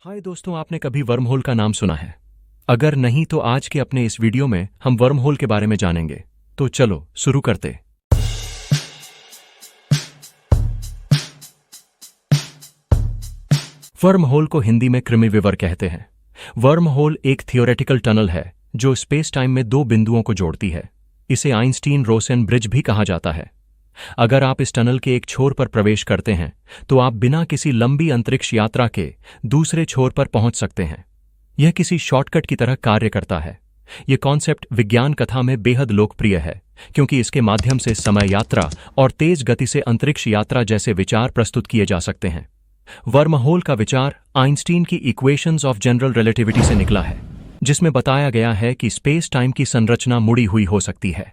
हाय दोस्तों, आपने कभी वर्महोल का नाम सुना है? अगर नहीं तो आज के अपने इस वीडियो में हम वर्महोल के बारे में जानेंगे। तो चलो शुरू करते। वर्महोल को हिंदी में कृमिविवर कहते हैं। वर्महोल एक थियोरेटिकल टनल है जो स्पेस टाइम में दो बिंदुओं को जोड़ती है। इसे आइंस्टीन रोसेन ब्रिज भी कहा जाता है। अगर आप इस टनल के एक छोर पर प्रवेश करते हैं तो आप बिना किसी लंबी अंतरिक्ष यात्रा के दूसरे छोर पर पहुंच सकते हैं। यह किसी शॉर्टकट की तरह कार्य करता है। यह कॉन्सेप्ट विज्ञान कथा में बेहद लोकप्रिय है क्योंकि इसके माध्यम से समय यात्रा और तेज गति से अंतरिक्ष यात्रा जैसे विचार प्रस्तुत किए जा सकते हैं। वर्महोल का विचार आइंस्टीन की इक्वेशंस ऑफ जनरल रिलेटिविटी से निकला है, जिसमें बताया गया है कि स्पेस टाइम की संरचना मुड़ी हुई हो सकती है।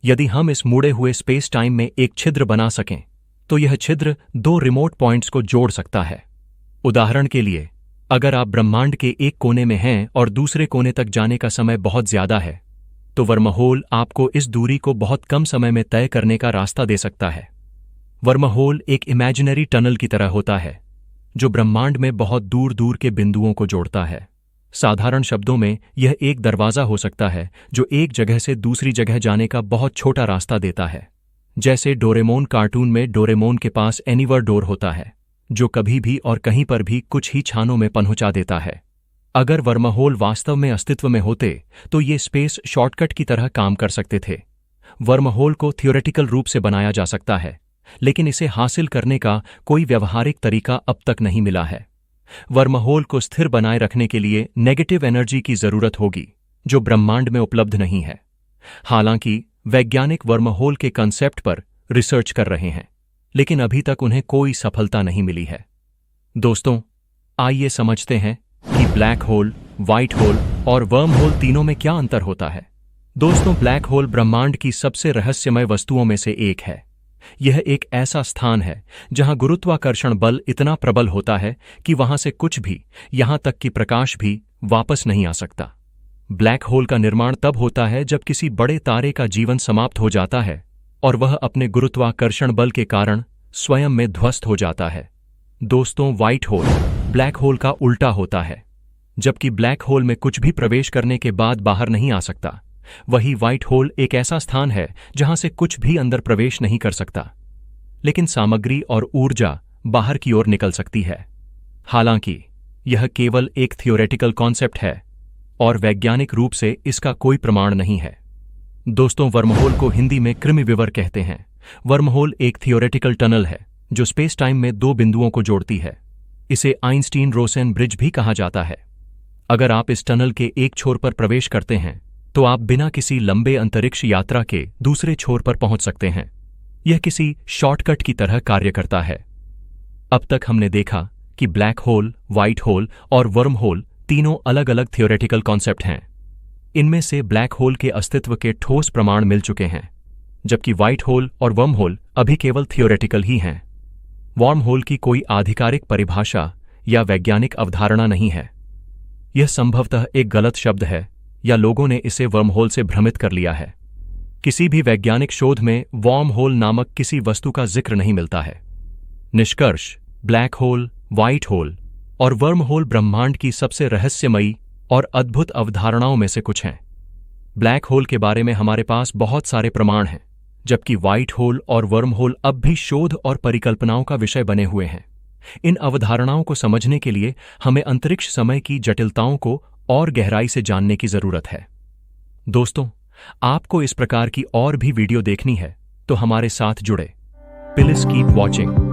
यदि हम इस मुड़े हुए स्पेस टाइम में एक छिद्र बना सकें तो यह छिद्र दो रिमोट पॉइंट्स को जोड़ सकता है। उदाहरण के लिए, अगर आप ब्रह्मांड के एक कोने में हैं और दूसरे कोने तक जाने का समय बहुत ज्यादा है, तो वर्महोल आपको इस दूरी को बहुत कम समय में तय करने का रास्ता दे सकता है। वर्महोल एक इमेजिनरी टनल की तरह होता है जो ब्रह्मांड में बहुत दूर दूर के बिंदुओं को जोड़ता है। साधारण शब्दों में यह एक दरवाजा हो सकता है जो एक जगह से दूसरी जगह जाने का बहुत छोटा रास्ता देता है। जैसे डोरेमोन कार्टून में डोरेमोन के पास एनीवर डोर होता है जो कभी भी और कहीं पर भी कुछ ही क्षणों में पहुंचा देता है। अगर वर्महोल वास्तव में अस्तित्व में होते तो ये स्पेस शॉर्टकट की तरह काम कर सकते थे। वर्महोल को थियोरेटिकल रूप से बनाया जा सकता है, लेकिन इसे हासिल करने का कोई व्यावहारिक तरीका अब तक नहीं मिला है। वर्महोल को स्थिर बनाए रखने के लिए नेगेटिव एनर्जी की जरूरत होगी जो ब्रह्मांड में उपलब्ध नहीं है। हालांकि वैज्ञानिक वर्महोल के कंसेप्ट पर रिसर्च कर रहे हैं, लेकिन अभी तक उन्हें कोई सफलता नहीं मिली है। दोस्तों, आइए समझते हैं कि ब्लैक होल, व्हाइट होल और वर्महोल तीनों में क्या अंतर होता है। दोस्तों, ब्लैक होल ब्रह्मांड की सबसे रहस्यमय वस्तुओं में से एक है। यह एक ऐसा स्थान है जहां गुरुत्वाकर्षण बल इतना प्रबल होता है कि वहां से कुछ भी, यहां तक कि प्रकाश भी, वापस नहीं आ सकता। ब्लैक होल का निर्माण तब होता है जब किसी बड़े तारे का जीवन समाप्त हो जाता है और वह अपने गुरुत्वाकर्षण बल के कारण स्वयं में ध्वस्त हो जाता है। दोस्तों, व्हाइट होल ब्लैक होल का उल्टा होता है। जबकि ब्लैक होल में कुछ भी प्रवेश करने के बाद बाहर नहीं आ सकता, वही व्हाइट होल एक ऐसा स्थान है जहां से कुछ भी अंदर प्रवेश नहीं कर सकता, लेकिन सामग्री और ऊर्जा बाहर की ओर निकल सकती है। हालांकि यह केवल एक थियोरेटिकल कॉन्सेप्ट है और वैज्ञानिक रूप से इसका कोई प्रमाण नहीं है। दोस्तों, वर्महोल को हिंदी में कृमिविवर कहते हैं। वर्महोल एक थियोरेटिकल टनल है जो स्पेस टाइम में दो बिंदुओं को जोड़ती है। इसे आइंस्टीन रोसेन ब्रिज भी कहा जाता है। अगर आप इस टनल के एक छोर पर प्रवेश करते हैं तो आप बिना किसी लंबे अंतरिक्ष यात्रा के दूसरे छोर पर पहुंच सकते हैं। यह किसी शॉर्टकट की तरह कार्य करता है। अब तक हमने देखा कि ब्लैक होल, व्हाइट होल और वर्महोल तीनों अलग अलग थियोरेटिकल कॉन्सेप्ट हैं। इनमें से ब्लैक होल के अस्तित्व के ठोस प्रमाण मिल चुके हैं, जबकि व्हाइट होल और वर्महोल अभी केवल थियोरेटिकल ही हैं। वर्महोल की कोई आधिकारिक परिभाषा या वैज्ञानिक अवधारणा नहीं है। यह संभवतः एक गलत शब्द है या लोगों ने इसे वर्महोल से भ्रमित कर लिया है। किसी भी वैज्ञानिक शोध में वर्महोल नामक किसी वस्तु का जिक्र नहीं मिलता है। निष्कर्ष, ब्लैक होल, व्हाइट होल और वर्महोल ब्रह्मांड की सबसे रहस्यमयी और अद्भुत अवधारणाओं में से कुछ हैं। ब्लैक होल के बारे में हमारे पास बहुत सारे प्रमाण हैं, जबकि व्हाइट होल और वर्महोल अब भी शोध और परिकल्पनाओं का विषय बने हुए हैं। इन अवधारणाओं को समझने के लिए हमें अंतरिक्ष समय की जटिलताओं को और गहराई से जानने की जरूरत है। दोस्तों, आपको इस प्रकार की और भी वीडियो देखनी है तो हमारे साथ जुड़े। Please keep watching.